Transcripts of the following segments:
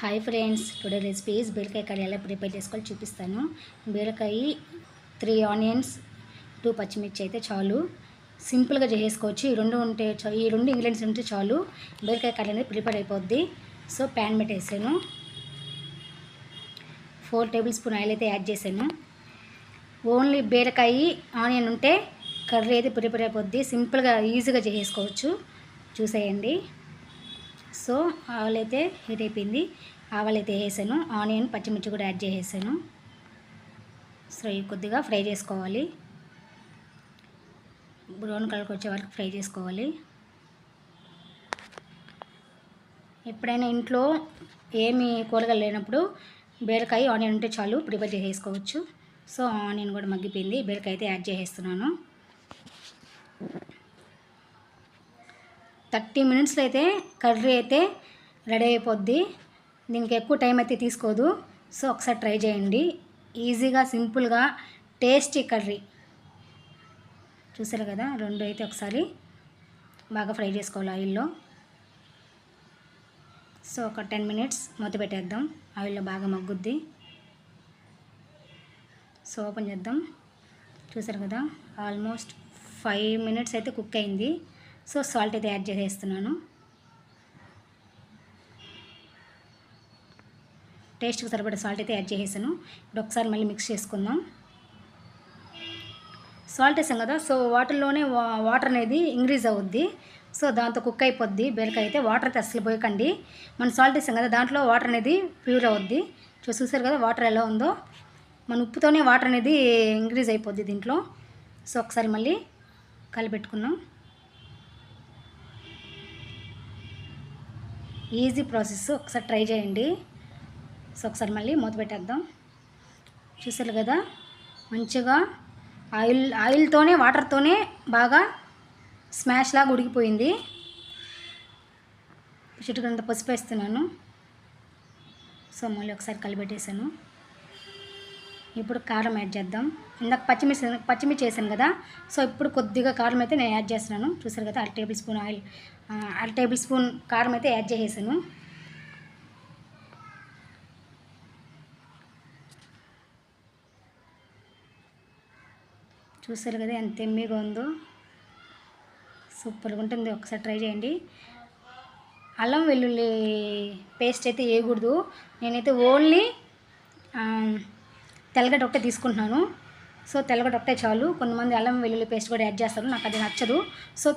Hi friends, today recipes బీరకాయ curry ఎలా prepare చేసుకోవాలి చూపిస్తాను. బీరకాయ 3 ఆనియన్స్ 2 పచ్చిమిర్చి అయితే చాలు. సింపుల్గా చేసుకోవచ్చు. ఈ రెండు ఇంగ్రీడియంట్స్ ఉంటే చాలు బీరకాయ కర్రీ అనేది ప్రిపేర్ అయిపోద్ది. సో ప్యాన్ పెట్టేసాను, 4 టేబుల్ స్పూన్ ఆయిల్ అయితే యాడ్ చేశాను. ఓన్లీ బీరకాయ ఆనియన్ ఉంటే కర్రీ అయితే ప్రిపేర్ అయిపోద్ది. సింపుల్గా ఈజీగా చేసుకోవచ్చు, చూసేయండి. సో ఆయిల్ అయితే హీట్ అయిపోయింది, ఆవాలు అయితే వేసాను. ఆనియన్ పచ్చిమిర్చి కూడా యాడ్ చేసేసాను. సో ఇవి కొద్దిగా ఫ్రై చేసుకోవాలి, బ్రౌన్ కలర్కి వచ్చే వరకు ఫ్రై చేసుకోవాలి. ఎప్పుడైనా ఇంట్లో ఏమి కూరగాయలు లేనప్పుడు బీరకాయ ఆనియన్ ఉంటే చాలు, ప్రిపేర్ చేసుకోవచ్చు. సో ఆనియన్ కూడా మగ్గిపోయింది, బీరకాయ అయితే యాడ్ చేసేస్తున్నాను. 30 మినిట్స్లో అయితే కర్రీ అయితే రెడీ అయిపోద్ది. దీనికి ఎక్కువ టైం అయితే తీసుకోదు. సో ఒకసారి ట్రై చేయండి, ఈజీగా సింపుల్గా టేస్టీ కర్రీ. చూసారు కదా, రెండు అయితే ఒకసారి బాగా ఫ్రై చేసుకోవాలి ఆయిల్లో. సో ఒక 10 మినిట్స్ మూత పెట్టేద్దాం, ఆయిల్లో బాగా మగ్గుద్ది. సో ఓపెన్ చేద్దాం. చూసారు కదా, ఆల్మోస్ట్ 5 మినిట్స్ అయితే కుక్ అయింది. సో సాల్ట్ అయితే యాడ్ చేసేస్తున్నాను. టేస్ట్కి సరిపడే సాల్ట్ అయితే యాడ్ చేసేసాను. ఇప్పుడు ఒకసారి మళ్ళీ మిక్స్ చేసుకుందాం. సాల్ట్ వేసాం కదా, సో వాటర్లోనే వాటర్ అనేది ఇంక్రీజ్ అవుద్ది. సో దాంతో కుక్ అయిపోద్ది బీరకాయ అయితే. వాటర్ అయితే అస్సలు పోయకండి, మనం సాల్ట్ వేసాం కదా, దాంట్లో వాటర్ అనేది ప్యూర్ అవుద్ది. చూసారు కదా వాటర్ ఎలా ఉందో, మన ఉప్పుతోనే వాటర్ అనేది ఇంక్రీజ్ అయిపోద్ది దీంట్లో. సో ఒకసారి మళ్ళీ కలిపెట్టుకుందాం. ఈజీ ప్రాసెస్, ఒకసారి ట్రై చేయండి. సో ఒకసారి మళ్ళీ మూత పెట్టేద్దాం. చూసారు కదా, మంచిగా ఆయిల్తోనే వాటర్తోనే బాగా స్మాష్ లాగా ఉడికిపోయింది. చిటికనంత పసుపు వేస్తున్నాను. సో మళ్ళీ ఒకసారి కలిపెట్టేసాను. ఇప్పుడు కారం యాడ్ చేద్దాం. ఇందాక పచ్చిమిర్చి వేసాను కదా, సో ఇప్పుడు కొద్దిగా కారం అయితే నేను యాడ్ చేస్తున్నాను. చూసారు కదా, 1 table spoon oil, 1 table spoon కారం అయితే యాడ్ చేసేసాను. చూసారు కదా ఎంత ఎమ్మీగా ఉందో, సూపర్గా ఉంటుంది. ఒకసారి ట్రై చేయండి. అల్లం వెల్లుల్లి పేస్ట్ అయితే వేయకూడదు. నేనైతే ఓన్లీ తెల్లగడ్డ ఒకటే తీసుకుంటున్నాను. సో తెల్లగడ్డ ఒకటే చాలు. కొంతమంది అల్లం వెల్లుల్లి పేస్ట్ కూడా యాడ్ చేస్తారు, నాకు అది నచ్చదు. సో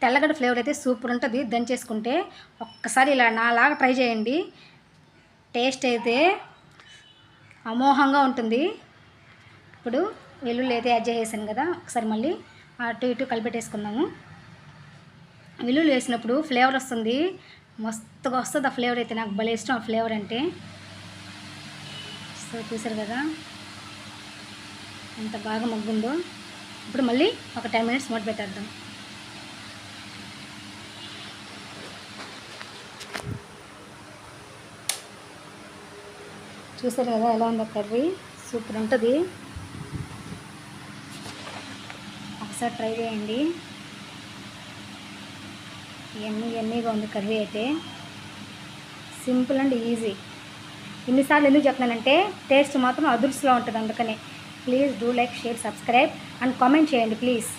తెల్లగడ్డ ఫ్లేవర్ అయితే సూపర్ ఉంటుంది దంచేసుకుంటే. ఒక్కసారి ఇలా నాలాగా ట్రై చేయండి, టేస్ట్ అయితే అమోఘంగా ఉంటుంది. ఇప్పుడు వెల్లుల్లి అయితే యాడ్ చేసేసాను కదా, ఒకసారి మళ్ళీ అటు ఇటు కలిపెట్టేసుకుందాము. వెల్లుల్లి వేసినప్పుడు ఫ్లేవర్ వస్తుంది, మస్తుగా వస్తుంది ఆ ఫ్లేవర్ అయితే. నాకు భలే ఇష్టం ఆ ఫ్లేవర్ అంటే. సో చూసారు కదా ఎంత బాగా మగ్గుందో. ఇప్పుడు మళ్ళీ ఒక 10 మినిట్స్ మూత పెట్టేద్దాం. చూసారు కదా ఎలా ఉందో కర్రీ, సూపర్ ఉంటుంది. ఒకసారి ట్రై చేయండి, ఎమ్మీగా ఉంది కర్రీ అయితే. Simple and easy. ఇన్నిసార్లు ఎందుకు చెప్తున్నానంటే టేస్ట్ మాత్రం అదుర్స్లో ఉంటుంది. అందుకనే please do like, share, subscribe and comment చేయండి ప్లీజ్.